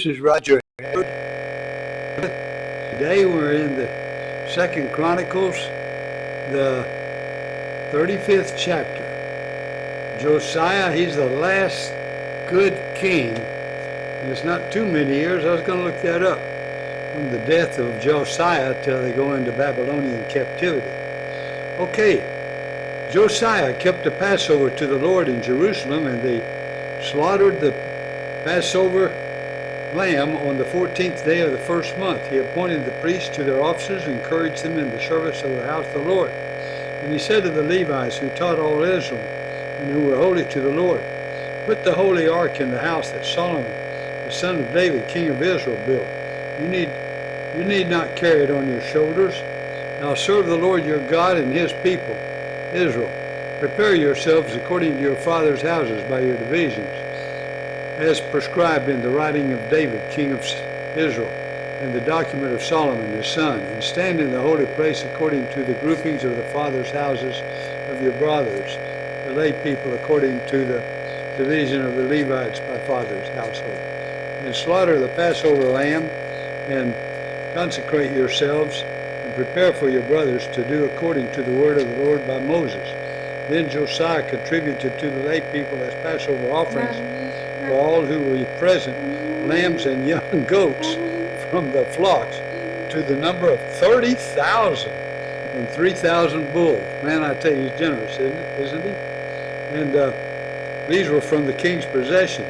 is Roger. Today we're in the 2nd Chronicles, the 35th chapter. Josiah, he's the last good king, and it's not too many years. I was going to look that up. From the death of Josiah till they go into Babylonian captivity. Okay, Josiah kept the Passover to the Lord in Jerusalem, and they slaughtered the Passover lamb on the 14th day of the first month. He appointed the priests to their offices and encouraged them in the service of the house of the Lord. And he said to the Levites who taught all Israel and who were holy to the Lord, "Put the holy ark in the house that Solomon, the son of David, king of Israel, built. You need not carry it on your shoulders. Now serve the Lord your God and his people, Israel. Prepare yourselves according to your fathers' houses by your divisions, as prescribed in the writing of David, king of Israel, and the document of Solomon his son, and stand in the holy place according to the groupings of the fathers' houses of your brothers, the lay people according to the division of the Levites by fathers' household. And slaughter the Passover lamb, and consecrate yourselves, and prepare for your brothers to do according to the word of the Lord by Moses." Then Josiah contributed to the lay people as Passover offerings for all who were present, lambs and young goats from the flocks, to the number of 30,000, and 3,000 bulls. Man, I tell you, he's generous, isn't he? And these were from the king's possession,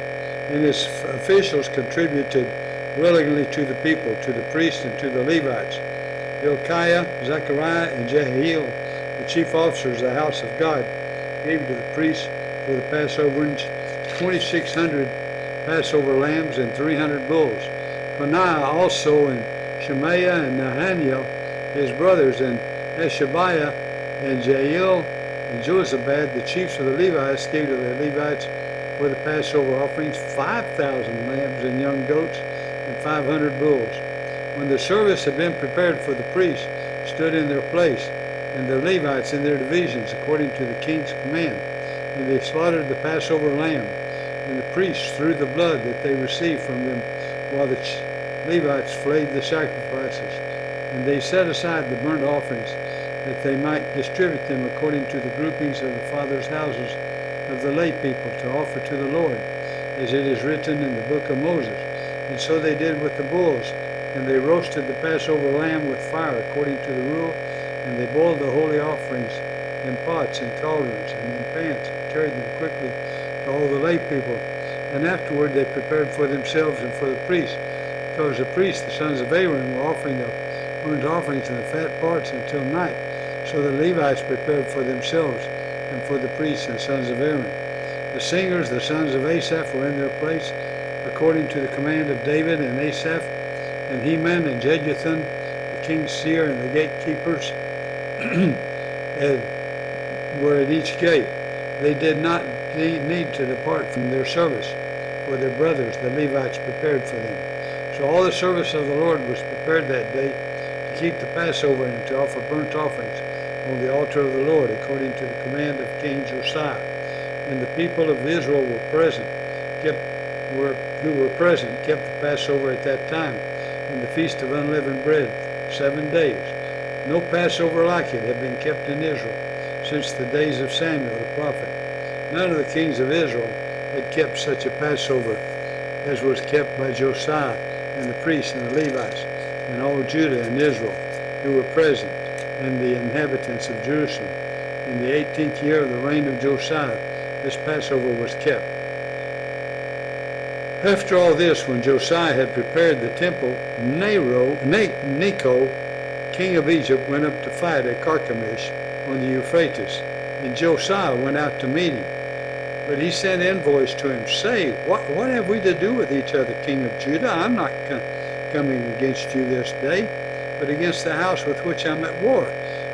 and his officials contributed willingly to the people, to the priests and to the Levites. Hilkiah, Zechariah, and Jehiel, the chief officers of the house of God, gave to the priests for the Passoverings 2,600 Passover lambs and 300 bulls. Benaiah also, and Shemaiah and Nahaniel, his brothers, and Hashabiah and Jael and Jozabad, the chiefs of the Levites, gave to the Levites for the Passover offerings 5,000 lambs and young goats and 500 bulls. When the service had been prepared for the priests, stood in their place, and the Levites in their divisions according to the king's command, and they slaughtered the Passover lamb, and the priests threw the blood that they received from them, while the Levites flayed the sacrifices. And they set aside the burnt offerings, that they might distribute them according to the groupings of the fathers' houses of the lay people to offer to the Lord, as it is written in the book of Moses. And so they did with the bulls, and they roasted the Passover lamb with fire according to the rule, and they boiled the holy offerings in pots and cauldrons and in pans, and carried them quickly to all the lay people. And afterward they prepared for themselves and for the priests, because the priests, the sons of Aaron, were offering the burnt offerings and the fat parts until night. So the Levites prepared for themselves and for the priests and sons of Aaron. The singers, the sons of Asaph, were in their place, according to the command of David and Asaph, and Heman and Jeduthun, the king's seer, and the gatekeepers were at each gate. They did not need to depart from their service, for their brothers, the Levites, prepared for them. So all the service of the Lord was prepared that day to keep the Passover and to offer burnt offerings on the altar of the Lord, according to the command of King Josiah. And the people of Israel who were present kept the Passover at that time, and the feast of unleavened bread 7 days. No Passover like it had been kept in Israel since the days of Samuel the prophet. None of the kings of Israel had kept such a Passover as was kept by Josiah and the priests and the Levites and all Judah and Israel who were present, and the inhabitants of Jerusalem. In the 18th year of the reign of Josiah, this Passover was kept. After all this, when Josiah had prepared the temple, Necho, king of Egypt, went up to fight at Carchemish on the Euphrates, and Josiah went out to meet him. But he sent envoys to him, saying, What have we to do with each other, king of Judah? I'm not coming against you this day, but against the house with which I'm at war,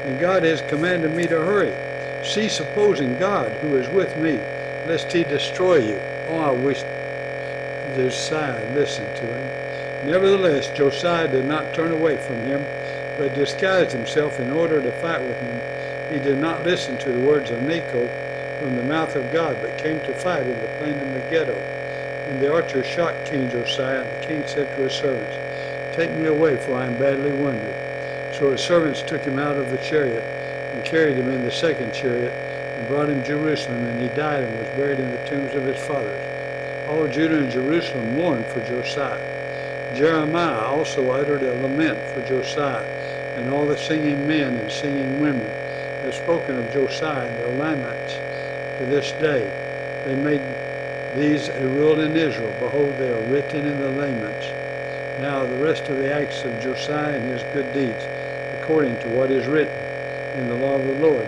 and God has commanded me to hurry. Cease opposing God, who is with me, lest he destroy you. Oh, I wish Josiah listened to him. Nevertheless, Josiah did not turn away from him, but disguised himself in order to fight with him. He did not listen to the words of Necho from the mouth of God, but came to fight in the plain of Megiddo. And the archer shot King Josiah, and the king said to his servants, "Take me away, for I am badly wounded." So his servants took him out of the chariot, and carried him in the second chariot, and brought him to Jerusalem, and he died and was buried in the tombs of his fathers. All Judah and Jerusalem mourned for Josiah. Jeremiah also uttered a lament for Josiah, and all the singing men and singing women have spoken of Josiah in their laments to this day. They made these a rule in Israel. Behold, they are written in the laments. Now the rest of the acts of Josiah and his good deeds, according to what is written in the law of the Lord,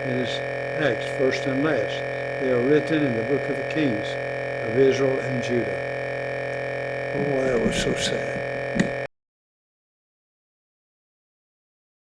in his acts, first and last, they are written in the book of the kings of Israel and Judah. Oh, that was so sad.